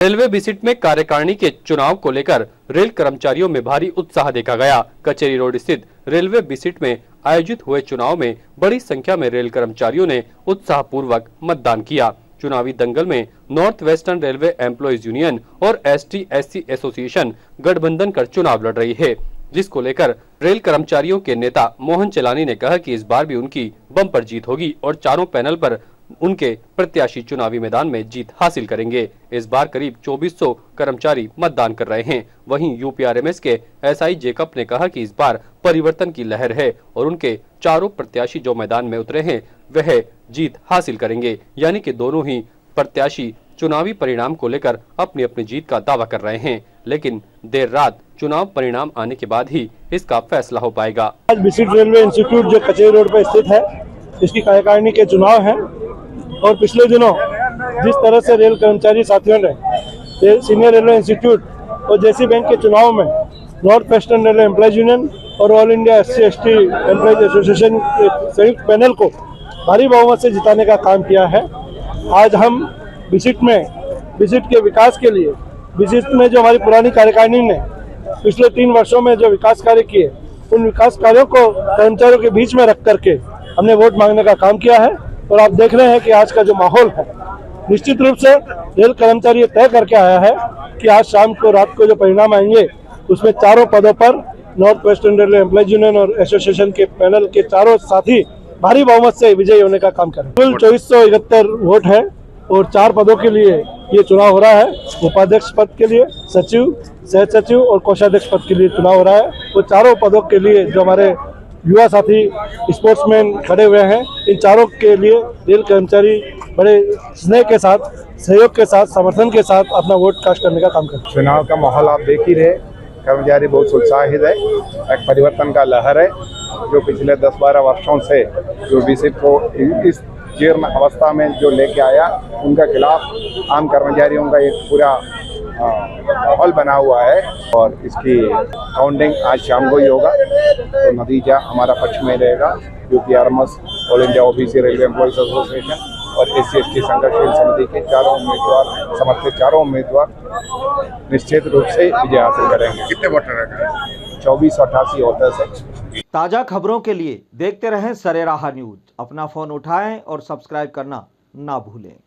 Railway बिसिट में कार्यकारिणी के चुनाव को लेकर रेल कर्मचारियों में भारी उत्साह देखा गया। कचेरी रोड स्थित रेलवे बिसिट में आयोजित हुए चुनाव में बड़ी संख्या में रेल कर्मचारियों ने उत्साहपूर्वक मतदान किया। चुनावी दंगल में north western railway employees union और ST/SC एसोसिएशन गठबंधन कर चुनाव लड़ रही है, जिसको लेकर रेल कर्मचारियों के नेता मोहन चलानी ने कहा कि इस बार भी उनकी बम्पर जीत होगी और चारों पैनल पर उनके प्रत्याशी चुनावी मैदान में जीत हासिल करेंगे। इस बार करीब 2400 कर्मचारी मतदान कर रहे हैं। वहीं UPRMS के SI जेकब ने कहा कि इस बार परिवर्तन की लहर है और उनके चारों प्रत्याशी जो मैदान में उतरे हैं वह जीत हासिल करेंगे, यानी कि दोनों ही प्रत्याशी चुनावी परिणाम को लेकर अपनी अपनी जीत का दावा कर रहे हैं, लेकिन देर रात चुनाव परिणाम आने के बाद ही इसका फैसला हो पाएगा। आज बिसिट रेलवे इंस्टीट्यूट जो कचेरी रोड पर स्थित है, इसकी कार्यकारिणी के चुनाव है और पिछले दिनों जिस तरह से रेल कर्मचारी साथियों ने सीनियर रेलवे इंस्टीट्यूट और जेसी बैंक के चुनाव में north western railway employees union और all India SC/ST employees association के संयुक्त पैनल को भारी बहुमत से जिताने का काम किया है। आज हम बिसिट के विकास के लिए, बिसिट में जो हमारी पुरानी कार्यकारिणी ने पिछले 3 वर्षों में जो विकास कार्य किए, उन विकास कार्यों को कर्मचारियों के बीच में रख करके हमने वोट मांगने का काम किया है। और आप देख रहे हैं कि आज का जो माहौल है, निश्चित रूप से रेल कर्मचारी तय करके आया है कि आज शाम को रात को जो परिणाम आएंगे उसमें चारों पदों पर north western railway employees union और एसोसिएशन के पैनल के चारों साथी भारी बहुमत से विजयी होने का काम करें। कुल 2471 वोट है और 4 पदों के लिए ये चुनाव हो रहा है। उपाध्यक्ष पद के लिए, सचिव, सह सचिव और कोषाध्यक्ष पद के लिए चुनाव हो रहा है। वो चारों पदों के लिए जो हमारे युवा साथी स्पोर्ट्समैन खड़े हुए हैं, इन चारों के लिए रेल कर्मचारी बड़े स्नेह के साथ, सहयोग के साथ, समर्थन के साथ अपना वोट कास्ट करने का काम करते हैं। चुनाव का माहौल आप देख ही रहे, कर्मचारी बहुत उत्साहित है। एक परिवर्तन का लहर है जो पिछले 10-12 वर्षों से जो बिसिट को इस जीर्ण अवस्था में जो लेके आया, उनका खिलाफ आम कर्मचारियों का एक पूरा माहौल बना हुआ है और इसकी काउंटिंग आज शाम को ही होगा, तो नतीजा हमारा पक्ष में रहेगा। UPRMS, all India OBC railway employees association और SC/ST संघर्षशील समिति के चारों उम्मीदवार, समर्थित चारों उम्मीदवार निश्चित रूप से विजय हासिल करेंगे। कितने वोटर रहेगा? 2488 वोटर से। ताज़ा खबरों के लिए देखते रहें सरेराह न्यूज। अपना फ़ोन उठाएं और सब्सक्राइब करना ना भूलें।